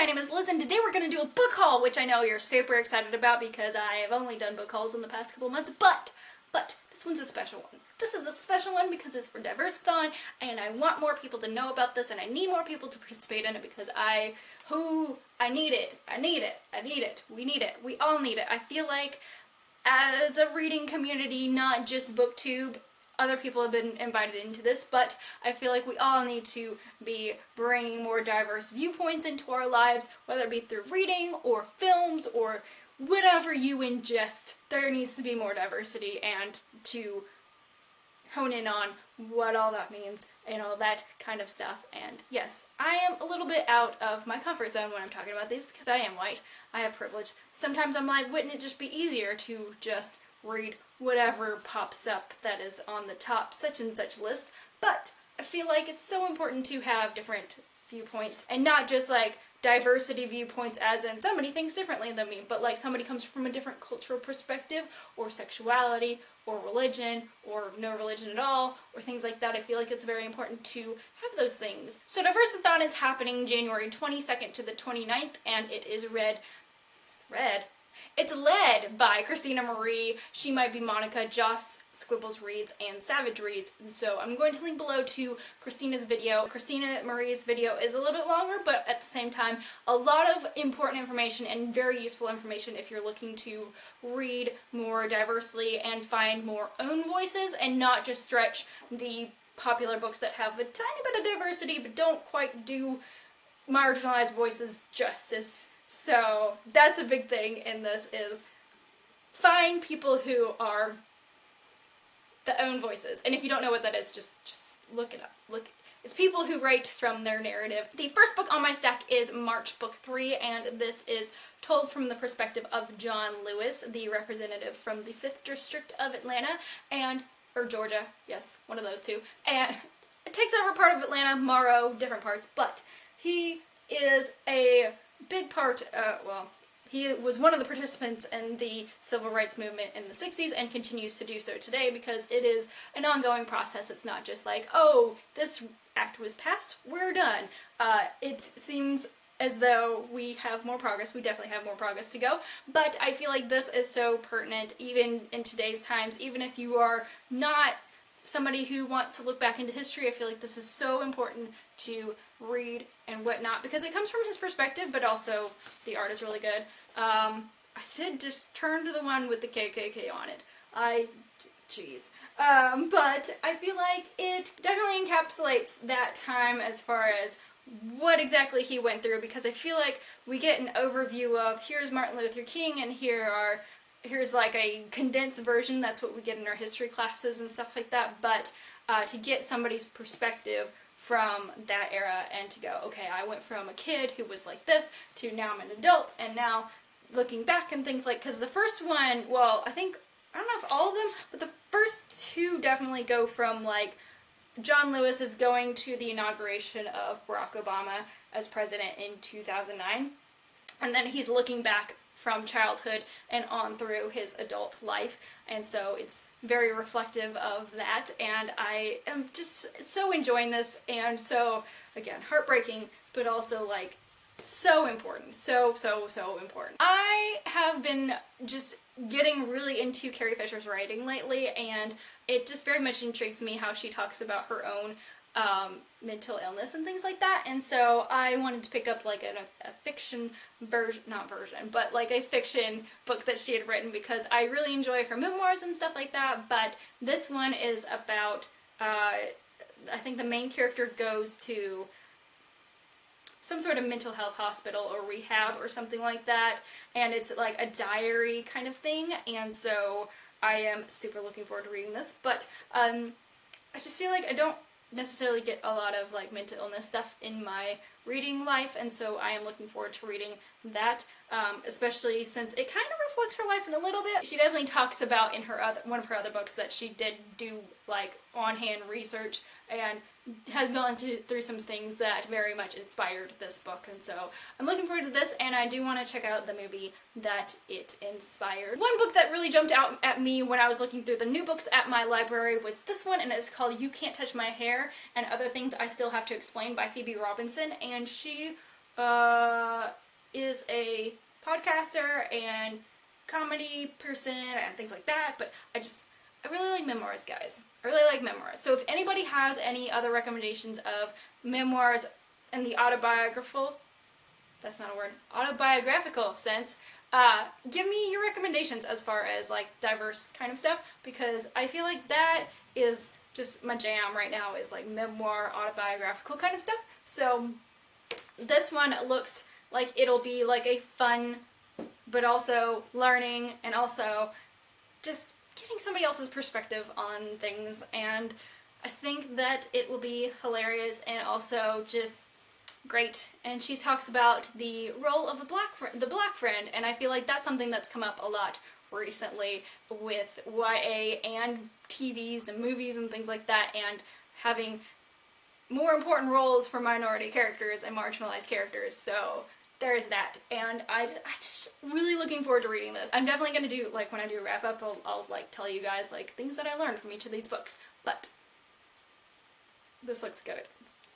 my name is Liz, and today we're going to do a book haul, which I know you're super excited about because I have only done book hauls in the past couple months, but this one's a special one. This is a special one because it's for Diverse-a-thon, and I want more people to know about this, and I need more people to participate in it because I need it. We need it. We all need it. I feel like as a reading community, not just BookTube, other people have been invited into this, but I feel like we all need to be bringing more diverse viewpoints into our lives, whether it be through reading or films or whatever you ingest. There needs to be more diversity and to hone in on what all that means and all that kind of stuff. And yes, I am a little bit out of my comfort zone when I'm talking about these because I am white. I have privilege. Sometimes I'm like, wouldn't it just be easier to just read whatever pops up that is on the top such and such list? But I feel like it's so important to have different viewpoints and not just like diversity viewpoints as in somebody thinks differently than me, but like somebody comes from a different cultural perspective or sexuality or religion or no religion at all or things like that. I feel like it's very important to have those things. So Diverse-a-thon is happening January 22nd to the 29th, and it is It's led by Christina Marie, She Might Be Monica, Joss Squibbles Reads, and Savage Reads. And so I'm going to link below to Christina's video. Christina Marie's video is a little bit longer, but at the same time, a lot of important information and very useful information if you're looking to read more diversely and find more own voices and not just stretch the popular books that have a tiny bit of diversity but don't quite do marginalized voices justice. So that's a big thing in this, is find people who are the own voices. And if you don't know what that is, just look it up. It's people who write from their narrative. The first book on my stack is March Book 3, and this is told from the perspective of John Lewis, the representative from the 5th District of Atlanta, or Georgia, yes, one of those two. And it takes over part of Atlanta, Morrow, different parts, but he is a big part, he was one of the participants in the civil rights movement in the 60s and continues to do so today because it is an ongoing process. It's not just like, oh, this act was passed, we're done. It seems as though we have more progress. We definitely have more progress to go, but I feel like this is so pertinent even in today's times. Even if you are not somebody who wants to look back into history, I feel like this is so important to read and whatnot because it comes from his perspective, but also the art is really good. I did just turn to the one with the KKK on it. But I feel like it definitely encapsulates that time as far as what exactly he went through, because I feel like we get an overview of here's Martin Luther King and here's like a condensed version. That's what we get in our history classes and stuff like that, but to get somebody's perspective from that era and to go, okay, I went from a kid who was like this to now I'm an adult, and now looking back and things like, because the first one, well, I don't know if all of them, but the first two definitely go from like John Lewis is going to the inauguration of Barack Obama as president in 2009, and then he's looking back from childhood and on through his adult life, and so it's very reflective of that, and I am just so enjoying this, and so, again, heartbreaking, but also, like, so important. So important. I have been just getting really into Carrie Fisher's writing lately, and it just very much intrigues me how she talks about her own mental illness and things like that, and so I wanted to pick up like a fiction but like a fiction book that she had written because I really enjoy her memoirs and stuff like that. But this one is about, I think the main character goes to some sort of mental health hospital or rehab or something like that, and it's like a diary kind of thing, and so I am super looking forward to reading this. But I just feel like I don't necessarily get a lot of like mental illness stuff in my reading life, and so I am looking forward to reading that, especially since it kind of reflects her life in a little bit. She definitely talks about in her one of her other books that she did do like on-hand research and has gone through some things that very much inspired this book, and so I'm looking forward to this, and I do want to check out the movie that it inspired. One book that really jumped out at me when I was looking through the new books at my library was this one, and it's called You Can't Touch My Hair and Other Things I Still Have to Explain by Phoebe Robinson, and she is a podcaster and comedy person and things like that, but I really like memoirs, guys. I really like memoirs. So if anybody has any other recommendations of memoirs in the autobiographical sense, give me your recommendations as far as like diverse kind of stuff, because I feel like that is just my jam right now, is like memoir, autobiographical kind of stuff. So this one looks like it'll be like a fun, but also learning, and also just getting somebody else's perspective on things, and I think that it will be hilarious and also just great. And she talks about the role of the black friend, and I feel like that's something that's come up a lot recently with YA and TVs and movies and things like that, and having more important roles for minority characters and marginalized characters. So there's that, and I just really looking forward to reading this. I'm definitely going to do, like, when I do a wrap up, I'll like tell you guys like things that I learned from each of these books, but this looks good.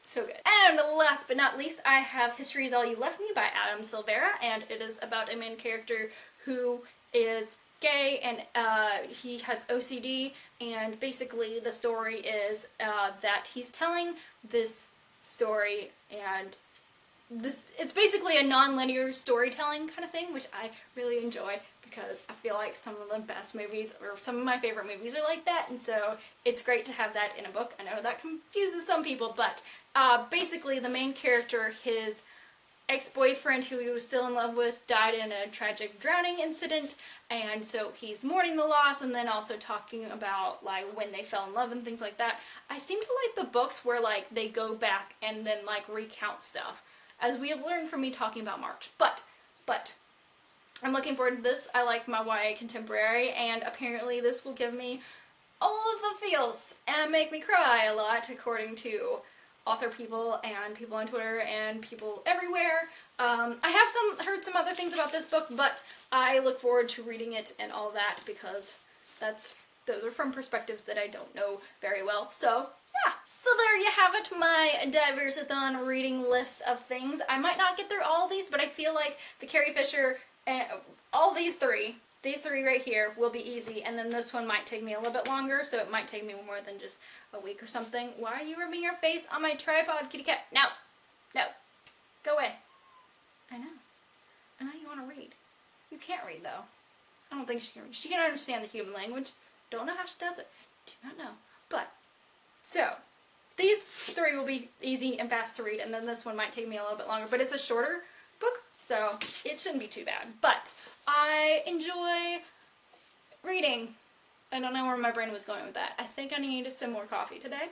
So good. And last but not least, I have History Is All You Left Me by Adam Silvera, and it is about a main character who is gay, and he has OCD, and basically the story is that he's telling this story, and it's basically a non-linear storytelling kind of thing, which I really enjoy, because I feel like some of the best movies, or some of my favorite movies, are like that, and so it's great to have that in a book. I know that confuses some people, but basically the main character, his ex-boyfriend who he was still in love with, died in a tragic drowning incident, and so he's mourning the loss, and then also talking about like when they fell in love and things like that. I seem to like the books where like they go back and then like recount stuff, as we have learned from me talking about March. But I'm looking forward to this. I like my YA contemporary, and apparently this will give me all of the feels and make me cry a lot, according to author people and people on Twitter and people everywhere. I have heard some other things about this book, but I look forward to reading it and all that, because those are from perspectives that I don't know very well. So yeah, so there you have it, my Diversathon reading list of things. I might not get through all of these, but I feel like the Carrie Fisher and all these three right here will be easy, and then this one might take me a little bit longer, so it might take me more than just a week or something. Why are you rubbing your face on my tripod, kitty cat? No, go away. I know you want to read. You can't read, though. I don't think she can read. She can understand the human language. Don't know how she does it. Do not know. But, so, these three will be easy and fast to read, and then this one might take me a little bit longer, but it's a shorter book, so it shouldn't be too bad. But I enjoy reading. I don't know where my brain was going with that. I think I need some more coffee today,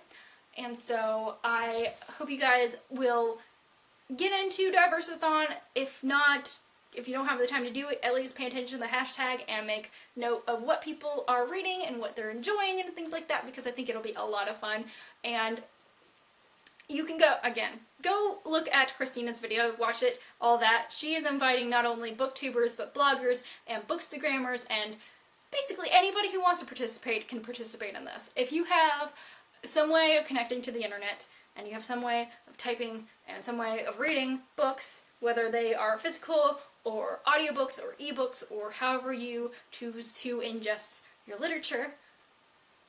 and so I hope you guys will get into Diversathon. If not, if you don't have the time to do it, at least pay attention to the hashtag and make note of what people are reading and what they're enjoying and things like that, because I think it'll be a lot of fun. And you can go look at Christina's video, watch it, all that. She is inviting not only booktubers, but bloggers and bookstagrammers, and basically anybody who wants to participate can participate in this. If you have some way of connecting to the internet, and you have some way of typing and some way of reading books, whether they are physical or audiobooks or ebooks or however you choose to ingest your literature,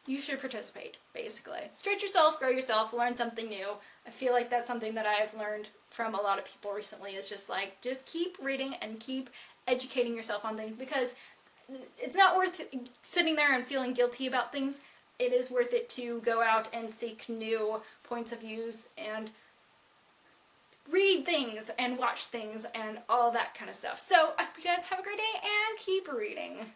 you should participate, basically. Stretch yourself, grow yourself, learn something new. I feel like that's something that I've learned from a lot of people recently, is just keep reading and keep educating yourself on things, because it's not worth sitting there and feeling guilty about things. It is worth it to go out and seek new points of views and read things and watch things and all that kind of stuff. So I hope you guys have a great day and keep reading.